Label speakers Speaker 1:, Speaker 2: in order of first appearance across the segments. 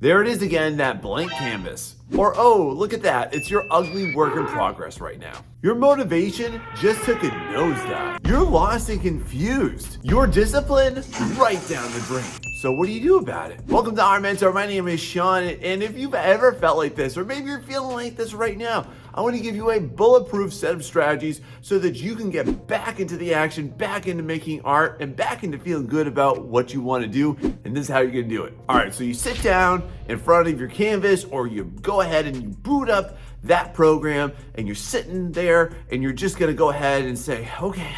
Speaker 1: There it is again, that blank canvas. Or, oh, look at that, it's your ugly work in progress right now. Your motivation just took a nosedive. You're lost and confused. Your discipline right down the drain. So what do you do about it? Welcome to Art Mentor. My name is Sean, and if you've ever felt like this, or maybe you're feeling like this right now, I want to give you a bulletproof set of strategies so that you can get back into the action, back into making art, and back into feeling good about what you want to do. And this is how you're going to do it. All right, so you sit down in front of your canvas, or you go ahead and you boot up that program, and you're sitting there, and you're just going to go ahead and say, okay,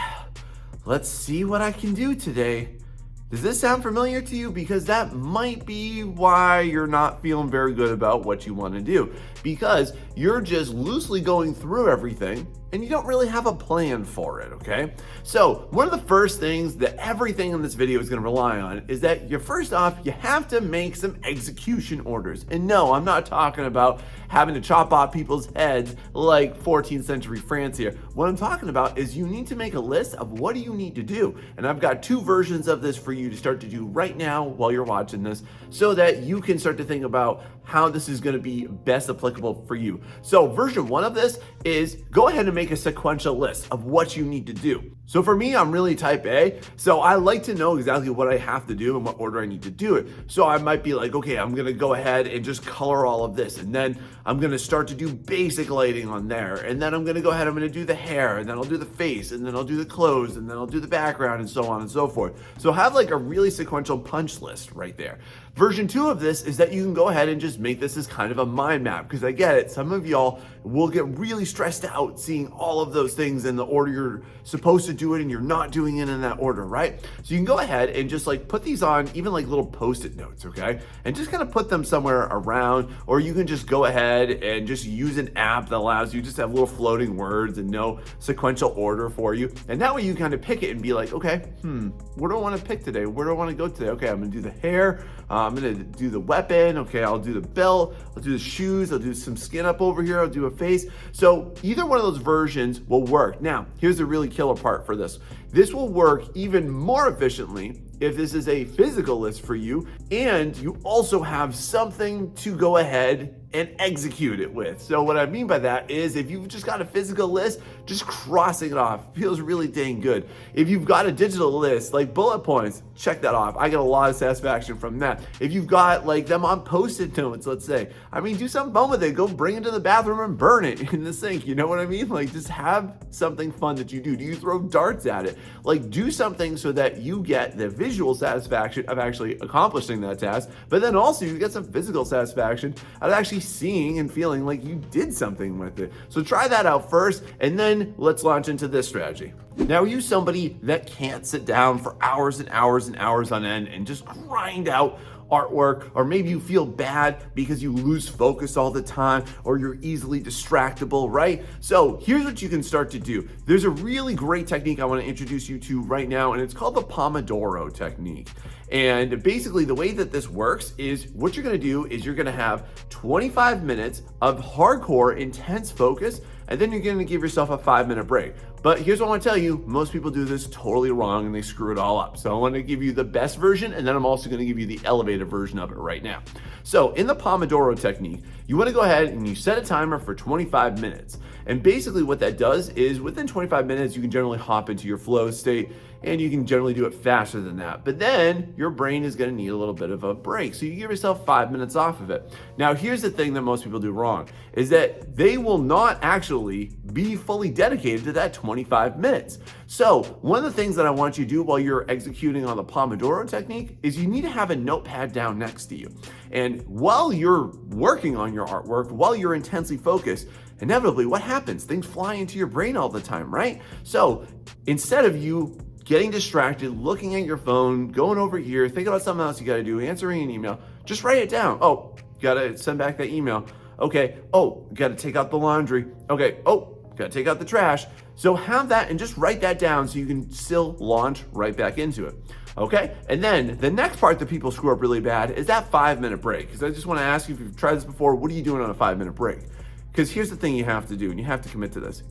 Speaker 1: let's see what I can do today. Does this sound familiar to you? Because that might be why you're not feeling very good about what you want to do, because you're just loosely going through everything and you don't really have a plan for it, okay? So one of the first things that everything in this video is gonna rely on is that first off, you have to make some execution orders. And no, I'm not talking about having to chop off people's heads like 14th century France here. What I'm talking about is you need to make a list of what do you need to do. And I've got two versions of this for you to start to do right now while you're watching this, so that you can start to think about how this is gonna be best applicable for you. So version one of this is go ahead and make a sequential list of what you need to do. So for me, I'm really type A, so I like to know exactly what I have to do and what order I need to do it. So I might be like, okay, I'm gonna go ahead and just color all of this, and then I'm gonna start to do basic lighting on there, and then I'm gonna go ahead, I'm gonna do the hair, and then I'll do the face, and then I'll do the clothes, and then I'll do the background, and so on and so forth. So have like a really sequential punch list right there. Version two of this is that you can go ahead and just make this as kind of a mind map, because I get it, some of y'all will get really stressed out seeing all of those things in the order you're supposed to do it and you're not doing it in that order, right? So you can go ahead and just like put these on even like little post-it notes, okay? And just kind of put them somewhere around, or you can just go ahead and just use an app that allows you just to have little floating words and no sequential order for you. And that way you kind of pick it and be like, okay, what do I want to pick today? Where do I want to go today? Okay, I'm gonna do the hair, I'm gonna do the weapon, okay, I'll do the belt, I'll do the shoes, I'll do some skin up over here, I'll do a face. So either one of those versions will work. Now, here's the really killer part for this. This will work even more efficiently if this is a physical list for you and you also have something to go ahead and execute it with. So what I mean by that is if you've just got a physical list, just crossing it off feels really dang good. If you've got a digital list, like bullet points, check that off. I get a lot of satisfaction from that. If you've got like them on post-it notes, let's say, I mean, do something fun with it. Go bring it to the bathroom and burn it in the sink. You know what I mean? Like just have something fun that you do. Do you throw darts at it? Like do something so that you get the visual satisfaction of actually accomplishing that task, but then also you get some physical satisfaction out of actually seeing and feeling like you did something with it. So try that out first, and then let's launch into this strategy. Now, are you somebody that can't sit down for hours and hours and hours on end and just grind out artwork, or maybe you feel bad because you lose focus all the time, or you're easily distractible, right? So here's what you can start to do. There's a really great technique I want to introduce you to right now, and it's called the Pomodoro technique. And basically the way that this works is what you're going to do is you're going to have 25 minutes of hardcore intense focus, and then you're going to give yourself a 5-minute break. But here's what I want to tell you, most people do this totally wrong and they screw it all up. So I want to give you the best version, and then I'm also going to give you the elevated version of it right now. So in the Pomodoro technique, you want to go ahead and you set a timer for 25 minutes. And basically what that does is within 25 minutes, you can generally hop into your flow state, and you can generally do it faster than that. But then your brain is gonna need a little bit of a break. So you give yourself 5 minutes off of it. Now, here's the thing that most people do wrong, is that they will not actually be fully dedicated to that 25 minutes. So one of the things that I want you to do while you're executing on the Pomodoro technique is you need to have a notepad down next to you. And while you're working on your artwork, while you're intensely focused, inevitably what happens? Things fly into your brain all the time, right? So instead of you getting distracted, looking at your phone, going over here, thinking about something else you gotta do, answering an email, just write it down. Oh, gotta send back that email. Okay, oh, gotta take out the laundry. Okay, oh, gotta take out the trash. So have that and just write that down so you can still launch right back into it. Okay, and then the next part that people screw up really bad is that 5-minute break. Because I just wanna ask you, if you've tried this before, what are you doing on a 5-minute break? Because here's the thing you have to do, and you have to commit to this.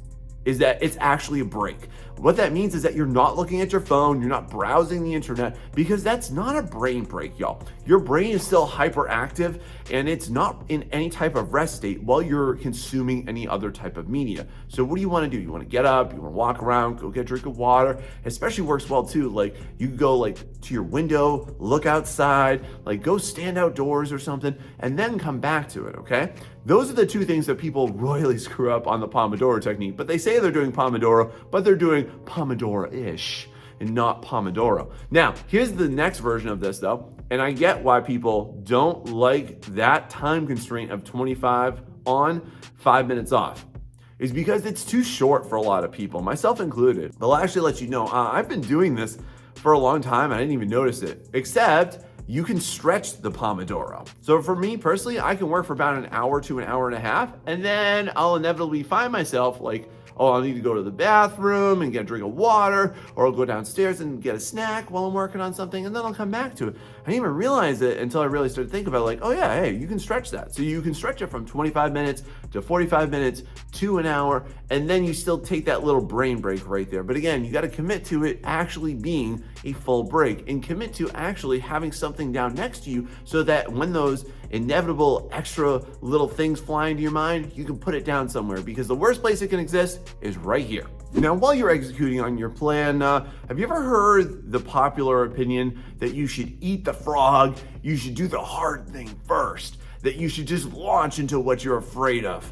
Speaker 1: is that it's actually a break. What that means is that you're not looking at your phone, you're not browsing the internet, because that's not a brain break, y'all. Your brain is still hyperactive and it's not in any type of rest state while you're consuming any other type of media. So what do you want to do? You want to get up, you want to walk around, go get a drink of water. It especially works well too. Like you can go like to your window, look outside, like go stand outdoors or something, and then come back to it, okay? Those are the two things that people royally screw up on the Pomodoro technique, but they say they're doing Pomodoro, but they're doing Pomodoro-ish and not Pomodoro. Now, here's the next version of this though, and I get why people don't like that time constraint of 25 on, 5 minutes off. Is because it's too short for a lot of people, myself included. But I'll actually let you know, I've been doing this for a long time, I didn't even notice it, except you can stretch the Pomodoro. So for me personally, I can work for about an hour to an hour and a half, and then I'll inevitably find myself like, oh, I'll need to go to the bathroom and get a drink of water, or I'll go downstairs and get a snack while I'm working on something, and then I'll come back to it. I didn't even realize it until I really started thinking about it, like, oh yeah, hey, you can stretch that. So you can stretch it from 25 minutes to 45 minutes to an hour, and then you still take that little brain break right there. But again, you gotta commit to it actually being a full break and commit to actually having something down next to you so that when those inevitable extra little things fly into your mind, you can put it down somewhere, because the worst place it can exist is right here. Now, while you're executing on your plan, have you ever heard the popular opinion that you should eat the frog, you should do the hard thing first, that you should just launch into what you're afraid of?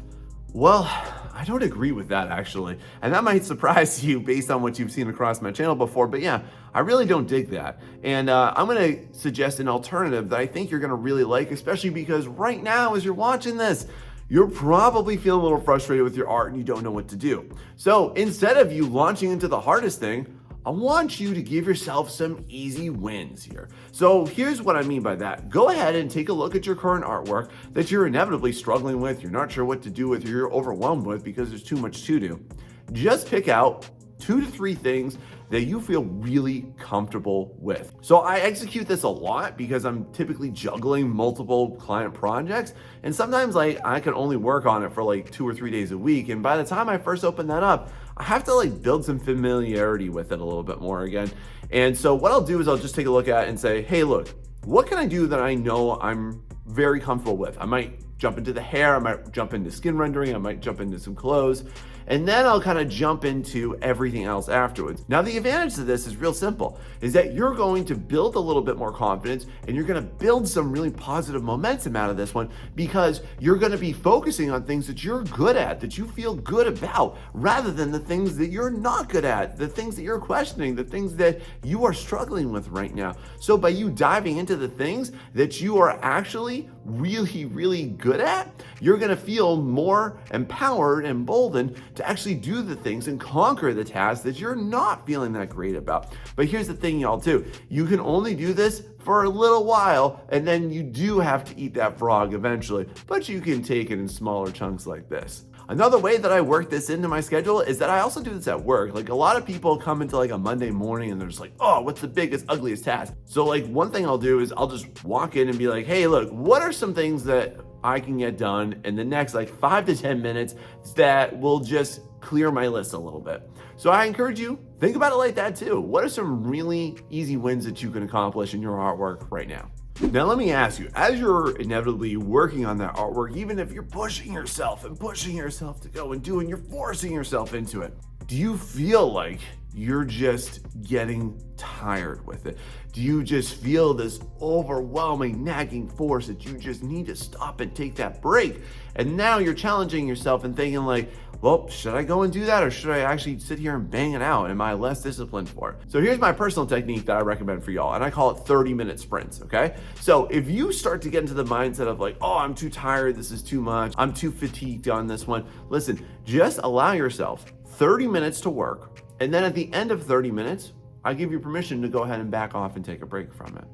Speaker 1: Well, I don't agree with that actually. And that might surprise you based on what you've seen across my channel before, but yeah, I really don't dig that. And I'm gonna suggest an alternative that I think you're gonna really like, especially because right now as you're watching this, you're probably feeling a little frustrated with your art and you don't know what to do. So instead of you launching into the hardest thing, I want you to give yourself some easy wins here. So here's what I mean by that. Go ahead and take a look at your current artwork that you're inevitably struggling with, you're not sure what to do with, or you're overwhelmed with because there's too much to do. Just pick out 2 to 3 things that you feel really comfortable with. So I execute this a lot because I'm typically juggling multiple client projects, and sometimes like I can only work on it for like 2 or 3 days a week, and by the time I first open that up, I have to like build some familiarity with it a little bit more again. And so what I'll do is I'll just take a look at it and say, hey, look, what can I do that I know I'm very comfortable with? I might jump into the hair, I might jump into skin rendering, I might jump into some clothes, and then I'll kind of jump into everything else afterwards. Now, the advantage to this is real simple, is that you're going to build a little bit more confidence and you're gonna build some really positive momentum out of this one, because you're gonna be focusing on things that you're good at, that you feel good about, rather than the things that you're not good at, the things that you're questioning, the things that you are struggling with right now. So by you diving into the things that you are actually really, really good at, you're gonna feel more empowered and emboldened to actually do the things and conquer the tasks that you're not feeling that great about. But here's the thing, y'all, too. You can only do this for a little while, and then you do have to eat that frog eventually, but you can take it in smaller chunks like this. Another way that I work this into my schedule is that I also do this at work. Like a lot of people come into like a Monday morning and they're just like, oh, what's the biggest, ugliest task? So like one thing I'll do is I'll just walk in and be like, hey, look, what are some things that I can get done in the next like 5 to 10 minutes that will just clear my list a little bit? So I encourage you, think about it like that too. What are some really easy wins that you can accomplish in your artwork right now? Now, let me ask you, as you're inevitably working on that artwork, even if you're pushing yourself to go and do, and you're forcing yourself into it, do you feel like you're just getting tired with it? Do you just feel this overwhelming, nagging force that you just need to stop and take that break? And now you're challenging yourself and thinking like, well, should I go and do that, or should I actually sit here and bang it out? Am I less disciplined for it? So here's my personal technique that I recommend for y'all, and I call it 30-minute sprints, okay? So if you start to get into the mindset of like, oh, I'm too tired, this is too much, I'm too fatigued on this one, listen, just allow yourself 30 minutes to work, and then at the end of 30 minutes, I give you permission to go ahead and back off and take a break from it.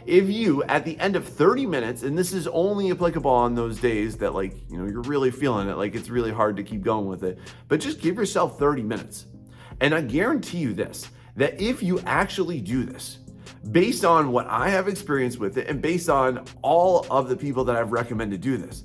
Speaker 1: If you, at the end of 30 minutes, and this is only applicable on those days that like, you know, you're really feeling it, like it's really hard to keep going with it, but just give yourself 30 minutes. And I guarantee you this, that if you actually do this, based on what I have experienced with it and based on all of the people that I've recommended do this,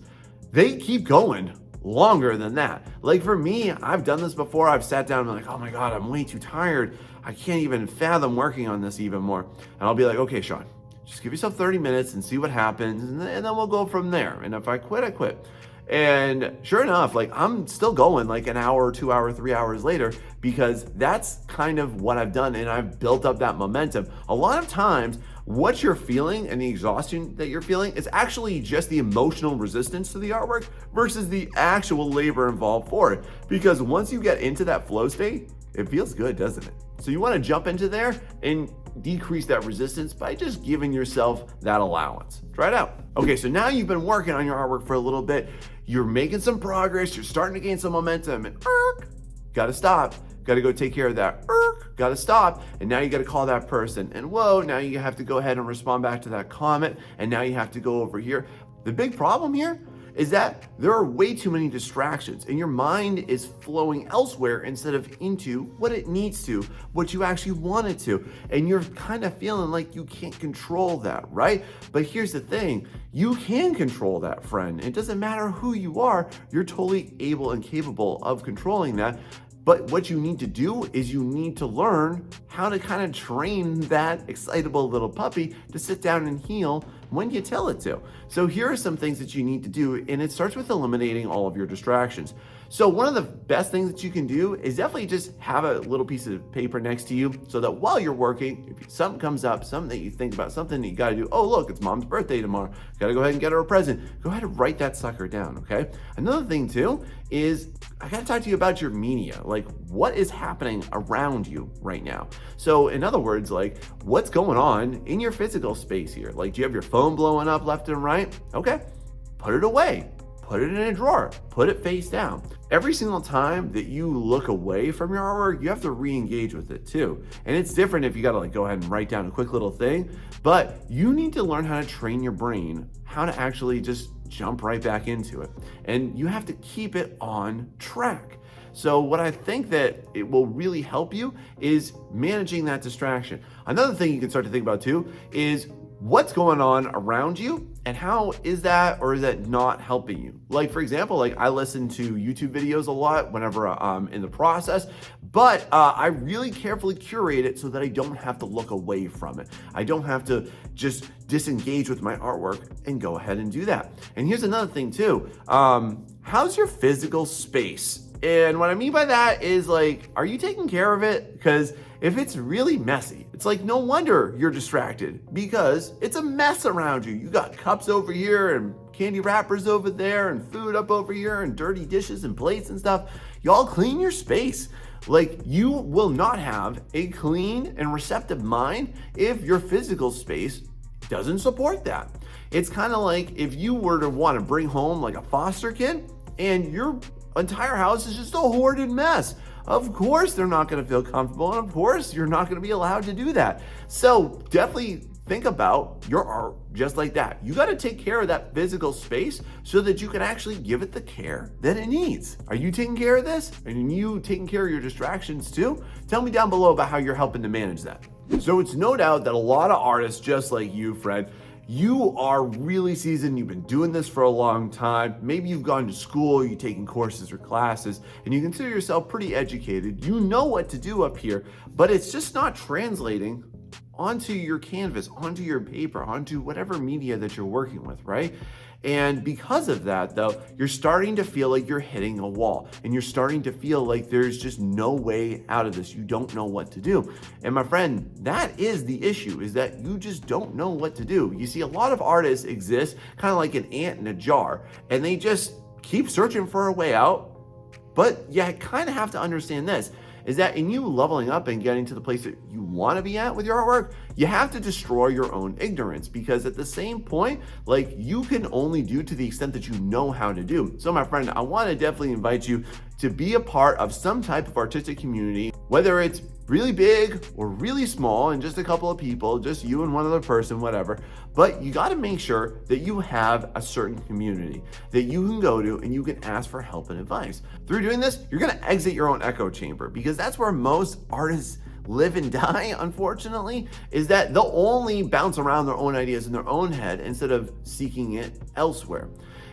Speaker 1: they keep going longer than that. Like for me, I've done this before. I've sat down and been like, oh my God, I'm way too tired. I can't even fathom working on this even more. And I'll be like, okay, Sean, just give yourself 30 minutes and see what happens. And then we'll go from there. And if I quit, I quit. And sure enough, like I'm still going like an hour, 2 hours, 3 hours later, because that's kind of what I've done. And I've built up that momentum. A lot of times, what you're feeling and the exhaustion that you're feeling is actually just the emotional resistance to the artwork versus the actual labor involved for it. Because once you get into that flow state, it feels good, doesn't it? So you want to jump into there and decrease that resistance by just giving yourself that allowance. Try it out. Okay, so now you've been working on your artwork for a little bit. You're making some progress. You're starting to gain some momentum. And got to stop. Got to go take care of that. Got to stop. And now you got to call that person. And whoa, now you have to go ahead and respond back to that comment. And now you have to go over here. The big problem here is that there are way too many distractions and your mind is flowing elsewhere instead of into what it needs to, what you actually want it to. And you're kind of feeling like you can't control that, right? But here's the thing, you can control that, friend. It doesn't matter who you are, you're totally able and capable of controlling that. But what you need to do is you need to learn how to kind of train that excitable little puppy to sit down and heel when you tell it to. So here are some things that you need to do, and it starts with eliminating all of your distractions. So one of the best things that you can do is definitely just have a little piece of paper next to you so that while you're working, if something comes up, something that you think about, something that you got to do, oh, look, it's mom's birthday tomorrow. Got to go ahead and get her a present. Go ahead and write that sucker down, okay? Another thing too is I got to talk to you about your media. Like what is happening around you right now? So in other words, like what's going on in your physical space here? Like do you have your phone blowing up left and right? Okay, put it away. Put it in a drawer, put it face down. Every single time that you look away from your artwork, you have to re-engage with it too. And it's different if you gotta like go ahead and write down a quick little thing, but you need to learn how to train your brain, how to actually just jump right back into it. And you have to keep it on track. So what I think that it will really help you is managing that distraction. Another thing you can start to think about too is what's going on around you and how is that or is that not helping you? Like for example, like I listen to YouTube videos a lot whenever I'm in the process, but I really carefully curate it so that I don't have to look away from it. I don't have to just disengage with my artwork and go ahead and do that. And here's another thing too. How's your physical space? And what I mean by that is like, are you taking care of it? Because if it's really messy, it's like no wonder you're distracted because it's a mess around you. You got cups over here and candy wrappers over there and food up over here and dirty dishes and plates and stuff. Y'all clean your space. Like you will not have a clean and receptive mind if your physical space doesn't support that. It's kind of like if you were to want to bring home like a foster kid and your entire house is just a hoarded mess. Of course they're not going to feel comfortable, and of course you're not going to be allowed to do that. So definitely think about your art just like that. You got to take care of that physical space so that you can actually give it the care that it needs. Are you taking care of this? Are you taking care of your distractions too? Tell me down below about how you're helping to manage that. So it's no doubt that a lot of artists just like you, Fred, you are really seasoned, you've been doing this for a long time. Maybe you've gone to school, you've taken courses or classes, and you consider yourself pretty educated. You know what to do up here, but it's just not translating onto your canvas, onto your paper, onto whatever media that you're working with, right? And because of that, though, you're starting to feel like you're hitting a wall and you're starting to feel like there's just no way out of this. You don't know what to do. And my friend, that is the issue, is that you just don't know what to do. You see, a lot of artists exist kind of like an ant in a jar, and they just keep searching for a way out. But you kind of have to understand this, is that in you leveling up and getting to the place that you want to be at with your artwork, you have to destroy your own ignorance, because at the same point, like you can only do to the extent that you know how to do. So my friend, I want to definitely invite you to be a part of some type of artistic community, whether it's really big or really small and just a couple of people, just you and one other person, whatever. But you got to make sure that you have a certain community that you can go to and you can ask for help and advice. Through doing this, you're going to exit your own echo chamber, because that's where most artists live and die, unfortunately, is that they'll only bounce around their own ideas in their own head instead of seeking it elsewhere.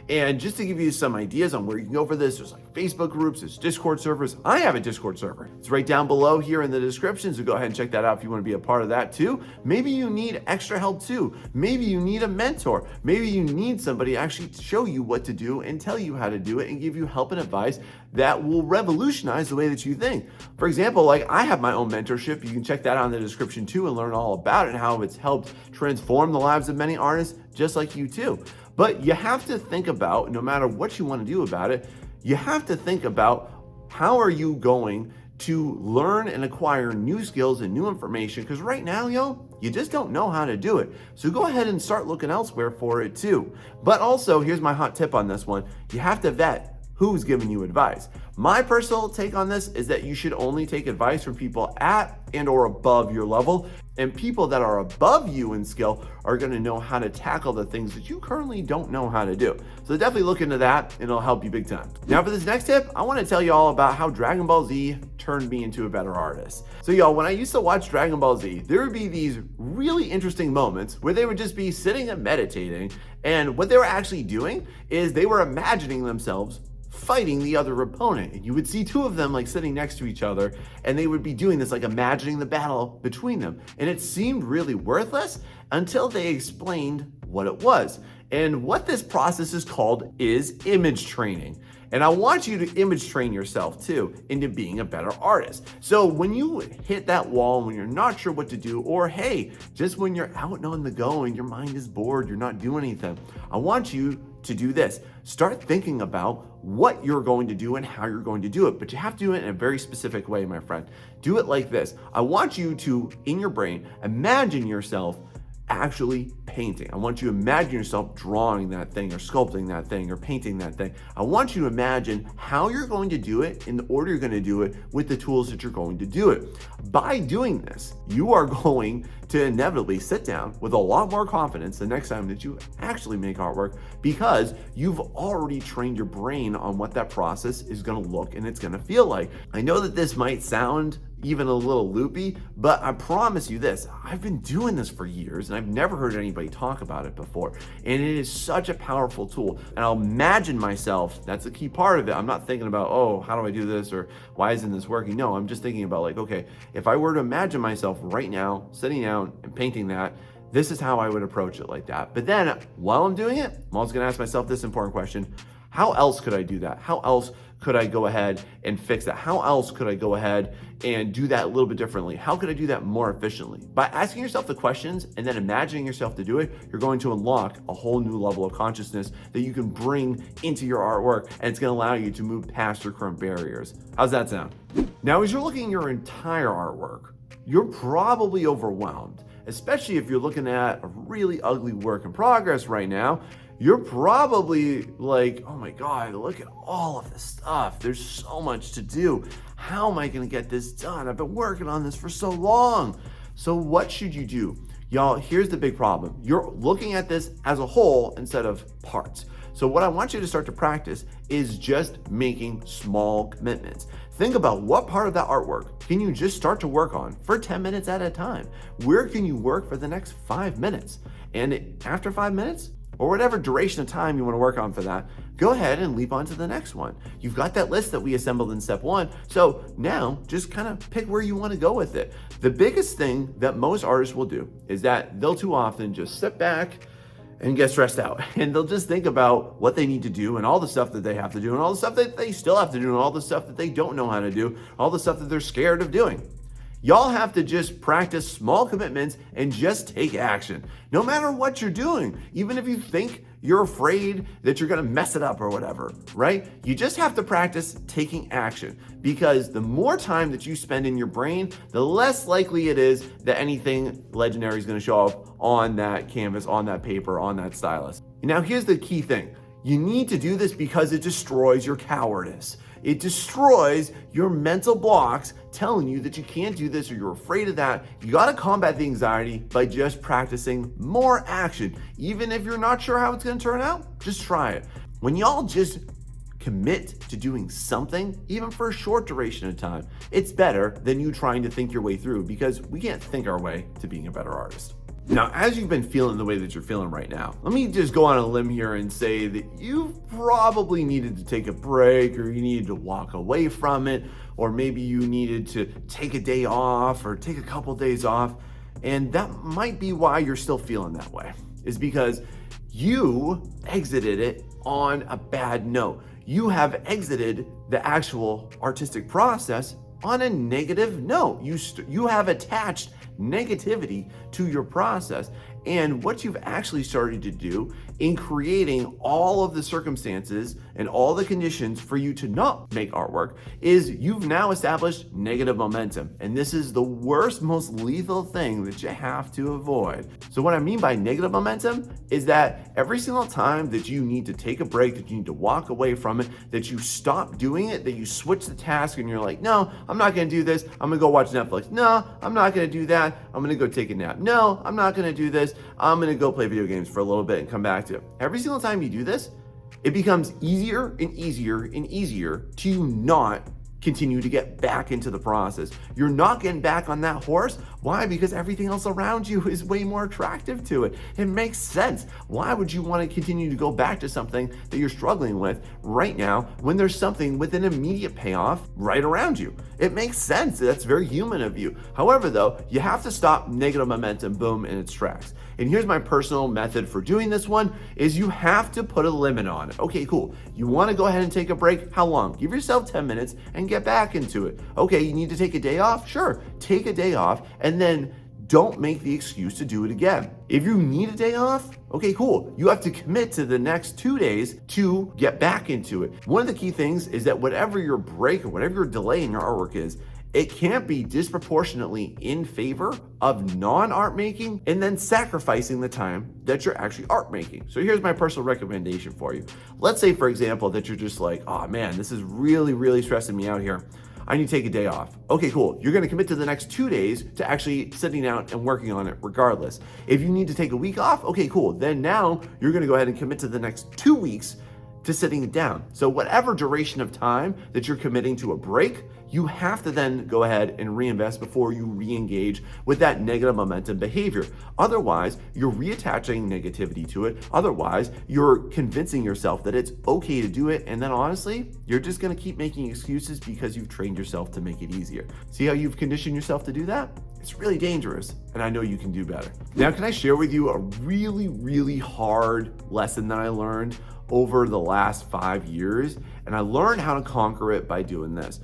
Speaker 1: And just to give you some ideas on where you can go for this, there's like Facebook groups, there's Discord servers. I have a Discord server. It's right down below here in the description, so go ahead and check that out if you want to be a part of that too. Maybe you need extra help too. Maybe you need a mentor. Maybe you need somebody to actually show you what to do and tell you how to do it and give you help and advice that will revolutionize the way that you think. For example, like I have my own mentorship. You can check that out in the description too and learn all about it and how it's helped transform the lives of many artists just like you too. But you have to think about, no matter what you want to do about it, you have to think about how are you going to learn and acquire new skills and new information, because right now, you just don't know how to do it. So go ahead and start looking elsewhere for it too. But also, here's my hot tip on this one. You have to vet who's giving you advice. My personal take on this is that you should only take advice from people at and or above your level, and people that are above you in skill are going to know how to tackle the things that you currently don't know how to do. So definitely look into that and it'll help you big time. Now for this next tip, I want to tell you all about how Dragon Ball Z turned me into a better artist. So y'all, when I used to watch Dragon Ball Z, there would be these really interesting moments where they would just be sitting and meditating, and what they were actually doing is they were imagining themselves fighting the other opponent. And you would see two of them like sitting next to each other, and they would be doing this, like imagining the battle between them. And it seemed really worthless until they explained what it was. And what this process is called is image training. And I want you to image train yourself too into being a better artist. So when you hit that wall, when you're not sure what to do, or hey, just when you're out and on the go and your mind is bored, you're not doing anything, I want you to do this. Start thinking about what you're going to do and how you're going to do it, but you have to do it in a very specific way, my friend. Do it like this. I want you to, in your brain, imagine yourself actually painting. I want you to imagine yourself drawing that thing or sculpting that thing or painting that thing. I want you to imagine how you're going to do it in the order you're going to do it with the tools that you're going to do it. By doing this, you are going to inevitably sit down with a lot more confidence the next time that you actually make artwork, because you've already trained your brain on what that process is going to look and it's going to feel like. I know that this might sound even a little loopy, but I promise you this, I've been doing this for years and I've never heard anybody talk about it before. And it is such a powerful tool. And I'll imagine myself, that's a key part of it. I'm not thinking about, oh, how do I do this? Or why isn't this working? No, I'm just thinking about like, okay, if I were to imagine myself right now, sitting down and painting that, this is how I would approach it like that. But then while I'm doing it, I'm also gonna ask myself this important question: how else could I do that? How else could I go ahead and fix that? How else could I go ahead and do that a little bit differently? How could I do that more efficiently? By asking yourself the questions and then imagining yourself to do it, you're going to unlock a whole new level of consciousness that you can bring into your artwork, and it's gonna allow you to move past your current barriers. How's that sound? Now, as you're looking at your entire artwork, you're probably overwhelmed, especially if you're looking at a really ugly work in progress right now. You're probably like, oh my God, look at all of this stuff. There's so much to do. How am I gonna get this done? I've been working on this for so long. So what should you do? Y'all, here's the big problem. You're looking at this as a whole instead of parts. So what I want you to start to practice is just making small commitments. Think about what part of that artwork can you just start to work on for 10 minutes at a time? Where can you work for the next 5 minutes? And after 5 minutes, or whatever duration of time you want to work on for that, go ahead and leap on to the next one. You've got that list that we assembled in step 1. So now just kind of pick where you want to go with it. The biggest thing that most artists will do is that they'll too often just sit back and get stressed out. And they'll just think about what they need to do and all the stuff that they have to do and all the stuff that they still have to do and all the stuff that they don't know how to do, all the stuff that they're scared of doing. Y'all have to just practice small commitments and just take action. No matter what you're doing, even if you think you're afraid that you're gonna mess it up or whatever, right? You just have to practice taking action, because the more time that you spend in your brain, the less likely it is that anything legendary is gonna show up on that canvas, on that paper, on that stylus. Now here's the key thing. You need to do this because it destroys your cowardice. It destroys your mental blocks telling you that you can't do this or you're afraid of that. You gotta combat the anxiety by just practicing more action. Even if you're not sure how it's gonna turn out, just try it. When y'all just commit to doing something, even for a short duration of time, it's better than you trying to think your way through, because we can't think our way to being a better artist. Now, as you've been feeling the way that you're feeling right now, let me just go on a limb here and say that you've probably needed to take a break, or you needed to walk away from it, or maybe you needed to take a day off or take a couple days off. And that might be why you're still feeling that way, is because you exited it on a bad note. You have exited the actual artistic process on a negative note. You have attached negativity to your process. And what you've actually started to do in creating all of the circumstances and all the conditions for you to not make artwork is you've now established negative momentum. And this is the worst, most lethal thing that you have to avoid. So what I mean by negative momentum is that every single time that you need to take a break, that you need to walk away from it, that you stop doing it, that you switch the task and you're like, no, I'm not gonna do this. I'm gonna go watch Netflix. No, I'm not gonna do that. I'm gonna go take a nap. No, I'm not gonna do this. I'm gonna go play video games for a little bit and come back to it. Every single time you do this, it becomes easier and easier and easier to not continue to get back into the process. You're not getting back on that horse. Why? Because everything else around you is way more attractive to it. It makes sense. Why would you want to continue to go back to something that you're struggling with right now when there's something with an immediate payoff right around you? It makes sense. That's very human of you. However, though, you have to stop negative momentum, boom, in its tracks. And here's my personal method for doing this one is you have to put a limit on it. Okay, cool. You want to go ahead and take a break? How long? Give yourself 10 minutes and get back into it. Okay, you need to take a day off? Sure, take a day off and then don't make the excuse to do it again. If you need a day off, okay, cool. You have to commit to the next 2 days to get back into it. One of the key things is that whatever your break or whatever your delay in your artwork is, it can't be disproportionately in favor of non-art making and then sacrificing the time that you're actually art making. So here's my personal recommendation for you. Let's say, for example, that you're just like, oh man, this is really, really stressing me out here. I need to take a day off. Okay, cool. You're gonna commit to the next 2 days to actually sitting down and working on it regardless. If you need to take a week off, okay, cool. Then now you're gonna go ahead and commit to the next 2 weeks to sitting it down. So whatever duration of time that you're committing to a break, you have to then go ahead and reinvest before you re-engage with that negative momentum behavior. Otherwise, you're reattaching negativity to it. Otherwise, you're convincing yourself that it's okay to do it. And then honestly, you're just gonna keep making excuses because you've trained yourself to make it easier. See how you've conditioned yourself to do that? It's really dangerous, and I know you can do better. Now, can I share with you a really, really hard lesson that I learned over the last 5 years? And I learned how to conquer it by doing this.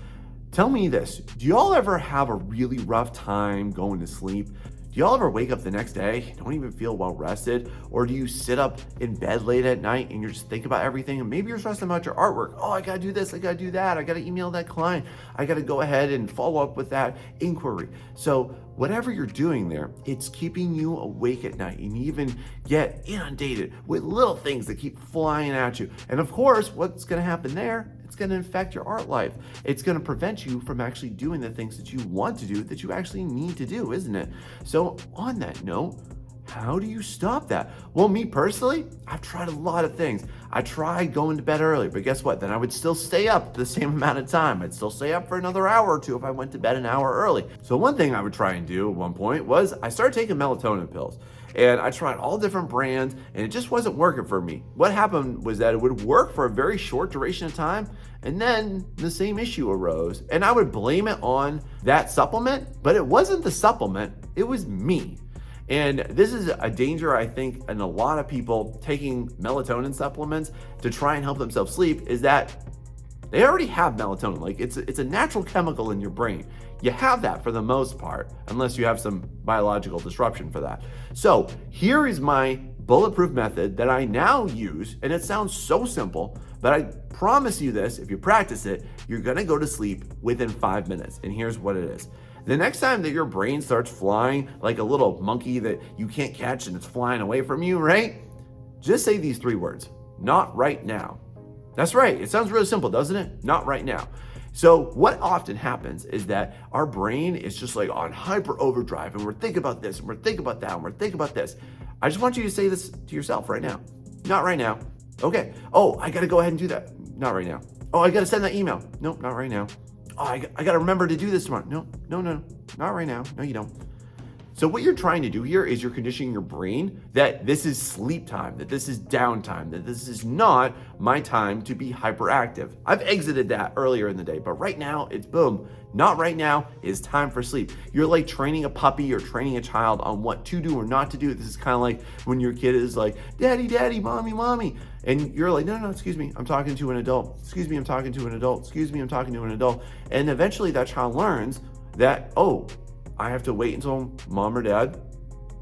Speaker 1: Tell me this, do y'all ever have a really rough time going to sleep? Do y'all ever wake up the next day, don't even feel well rested? Or do you sit up in bed late at night and you're just thinking about everything and maybe you're stressing about your artwork? Oh, I gotta do this, I gotta do that, I gotta email that client, I gotta go ahead and follow up with that inquiry. So whatever you're doing there, it's keeping you awake at night and you even get inundated with little things that keep flying at you. And of course, what's gonna happen there? It's going to infect your art life. It's going to prevent you from actually doing the things that you want to do, that you actually need to do, isn't it? So on that note, how do you stop that? Well, me personally, I've tried a lot of things. I tried going to bed early, but guess what? Then I would still stay up the same amount of time. I'd still stay up for another hour or two if I went to bed an hour early. So one thing I would try and do at one point was I started taking melatonin pills. And I tried all different brands and it just wasn't working for me. What happened was that it would work for a very short duration of time and then the same issue arose and I would blame it on that supplement, but it wasn't the supplement, it was me. And this is a danger, I think, in a lot of people taking melatonin supplements to try and help themselves sleep is that they already have melatonin. Like it's a natural chemical in your brain. You have that for the most part, unless you have some biological disruption for that. So here is my bulletproof method that I now use, and it sounds so simple, but I promise you this, if you practice it, you're gonna go to sleep within 5 minutes. And here's what it is. The next time that your brain starts flying like a little monkey that you can't catch and it's flying away from you, right? Just say these 3 words, not right now. That's right, it sounds really simple, doesn't it? Not right now. So what often happens is that our brain is just like on hyper overdrive and we're thinking about this and we're thinking about that and we're thinking about this. I just want you to say this to yourself right now. Not right now. Okay. Oh, I got to go ahead and do that. Not right now. Oh, I got to send that email. Nope, not right now. Oh, I got to remember to do this tomorrow. No, not right now. No, you don't. So what you're trying to do here is you're conditioning your brain that this is sleep time, that this is downtime, that this is not my time to be hyperactive. I've exited that earlier in the day, but right now it's boom. Not right now, it's time for sleep. You're like training a puppy or training a child on what to do or not to do. This is kind of like when your kid is like, daddy, daddy, mommy, mommy. And you're like, no, excuse me, I'm talking to an adult. Excuse me, I'm talking to an adult. Excuse me, I'm talking to an adult. And eventually that child learns that, oh, I have to wait until mom or dad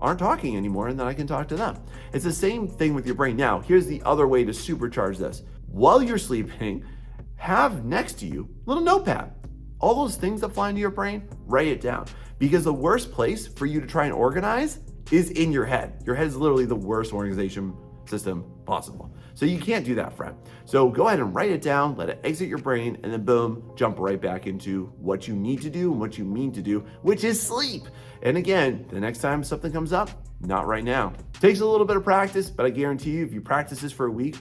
Speaker 1: aren't talking anymore and then I can talk to them. It's the same thing with your brain. Now, here's the other way to supercharge this. While you're sleeping, have next to you a little notepad. All those things that fly into your brain, write it down. Because the worst place for you to try and organize is in your head. Your head is literally the worst organization system possible. So you can't do that, friend. So go ahead and write it down, let it exit your brain, and then boom, jump right back into what you need to do and what you mean to do, which is sleep. And again, the next time something comes up, not right now. Takes a little bit of practice, but I guarantee you, if you practice this for a week,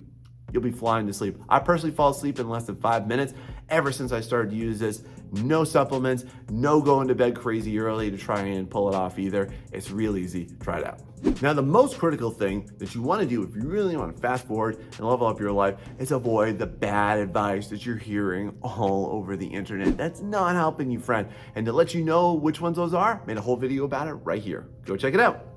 Speaker 1: you'll be flying to sleep. I personally fall asleep in less than 5 minutes ever since I started to use this. No supplements, no going to bed crazy early to try and pull it off either. It's real easy. Try it out. Now, the most critical thing that you want to do if you really want to fast forward and level up your life is avoid the bad advice that you're hearing all over the internet. That's not helping you, friend. And to let you know which ones those are, I made a whole video about it right here. Go check it out.